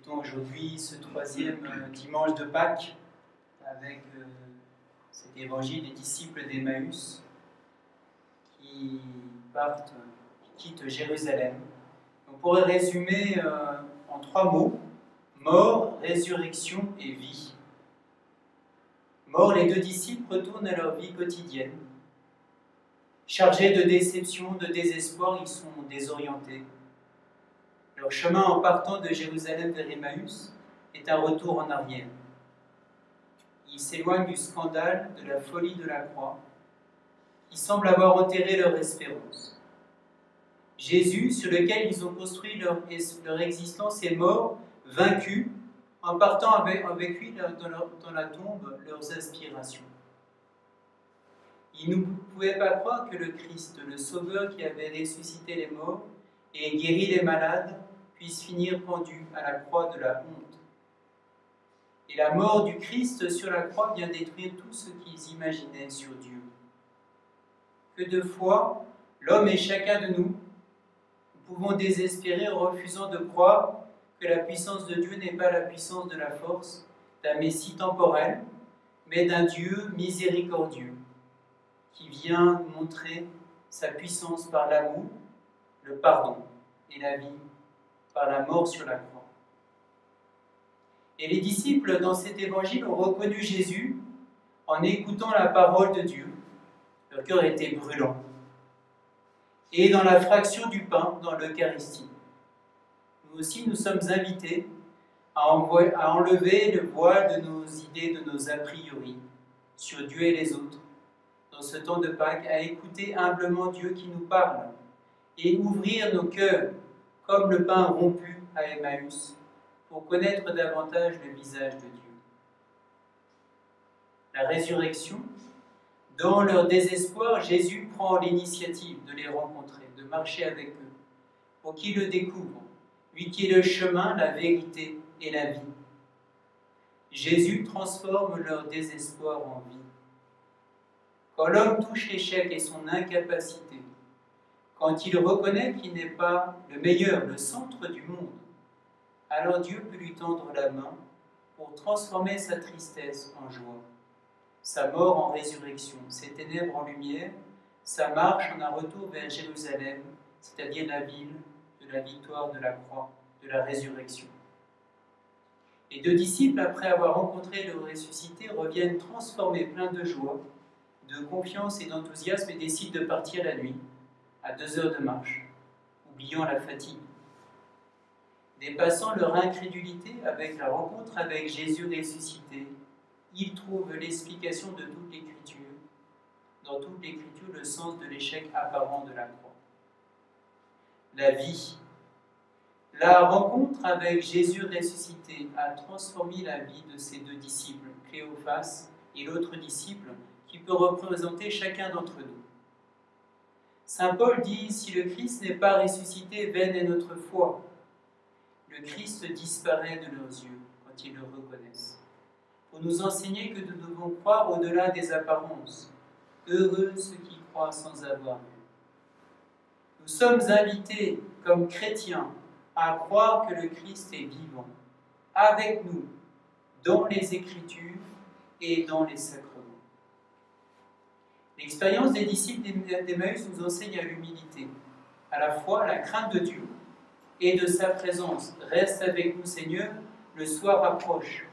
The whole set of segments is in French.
Méditons aujourd'hui ce troisième dimanche de Pâques avec cet évangile des disciples d'Emmaüs qui quittent Jérusalem. On pourrait résumer en 3 mots: mort, résurrection et vie. Mort, les 2 disciples retournent à leur vie quotidienne. Chargés de déception, de désespoir, ils sont désorientés. Leur chemin en partant de Jérusalem vers Emmaüs est un retour en arrière. Ils s'éloignent du scandale, de la folie de la croix, qui semble avoir enterré leur espérance. Jésus, sur lequel ils ont construit leur existence, est mort, vaincu, en partant avec lui dans la tombe leurs aspirations. Ils ne pouvaient pas croire que le Christ, le Sauveur qui avait ressuscité les morts et guéri les malades, puisse finir pendu à la croix de la honte. Et la mort du Christ sur la croix vient détruire tout ce qu'ils imaginaient sur Dieu. Que de fois, l'homme et chacun de nous pouvons désespérer en refusant de croire que la puissance de Dieu n'est pas la puissance de la force d'un Messie temporel, mais d'un Dieu miséricordieux, qui vient nous montrer sa puissance par l'amour, le pardon et la vie par la mort sur la croix. Et les disciples, dans cet évangile, ont reconnu Jésus en écoutant la parole de Dieu. Leur cœur était brûlant. Et dans la fraction du pain, dans l'Eucharistie. Nous aussi, nous sommes invités à enlever le voile de nos idées, de nos a priori sur Dieu et les autres, dans ce temps de Pâques, à écouter humblement Dieu qui nous parle et ouvrir nos cœurs comme le pain rompu à Emmaüs, pour connaître davantage le visage de Dieu. La résurrection, dans leur désespoir, Jésus prend l'initiative de les rencontrer, de marcher avec eux, pour qu'ils le découvrent, lui qui est le chemin, la vérité et la vie. Jésus transforme leur désespoir en vie. Quand l'homme touche l'échec et son incapacité, quand il reconnaît qu'il n'est pas le meilleur, le centre du monde, alors Dieu peut lui tendre la main pour transformer sa tristesse en joie, sa mort en résurrection, ses ténèbres en lumière, sa marche en un retour vers Jérusalem, c'est-à-dire la ville de la victoire de la croix, de la résurrection. Les 2 disciples, après avoir rencontré le ressuscité, reviennent transformés, pleins de joie, de confiance et d'enthousiasme, et décident de partir la nuit, à 2 heures de marche, oubliant la fatigue. Dépassant leur incrédulité avec la rencontre avec Jésus ressuscité, ils trouvent l'explication de toute l'Écriture, dans toute l'Écriture, le sens de l'échec apparent de la croix. La vie. La rencontre avec Jésus ressuscité a transformé la vie de ces 2 disciples, Cléophas et l'autre disciple, qui peut représenter chacun d'entre nous. Saint Paul dit: si le Christ n'est pas ressuscité, vaine est notre foi. Le Christ disparaît de leurs yeux quand ils le reconnaissent, pour nous enseigner que nous devons croire au-delà des apparences. Heureux ceux qui croient sans avoir vu. Nous sommes invités, comme chrétiens, à croire que le Christ est vivant, avec nous, dans les Écritures et dans les sacrements. L'expérience des disciples d'Emmaüs nous enseigne à l'humilité, à la fois la crainte de Dieu et de sa présence. Reste avec nous, Seigneur, le soir approche.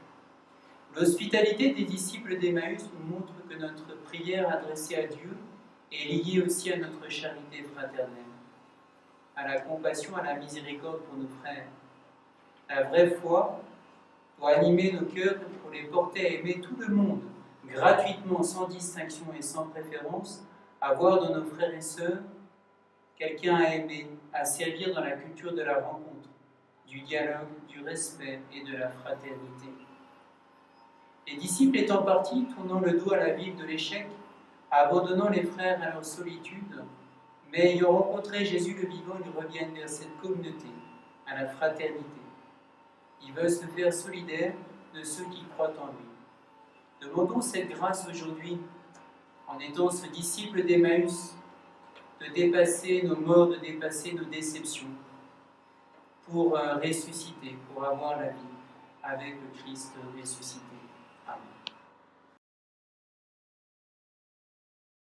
L'hospitalité des disciples d'Emmaüs nous montre que notre prière adressée à Dieu est liée aussi à notre charité fraternelle, à la compassion, à la miséricorde pour nos frères. La vraie foi doit animer nos cœurs pour les porter à aimer tout le monde, gratuitement, sans distinction et sans préférence, à voir dans nos frères et sœurs quelqu'un à aimer, à servir dans la culture de la rencontre, du dialogue, du respect et de la fraternité. Les disciples étant partis, tournant le dos à la ville de l'échec, abandonnant les frères à leur solitude, mais ayant rencontré Jésus le vivant, ils reviennent vers cette communauté, à la fraternité. Ils veulent se faire solidaires de ceux qui croient en lui. Demandons cette grâce aujourd'hui, en étant ce disciple d'Emmaüs, de dépasser nos morts, de dépasser nos déceptions, pour ressusciter, pour avoir la vie avec le Christ ressuscité. Amen.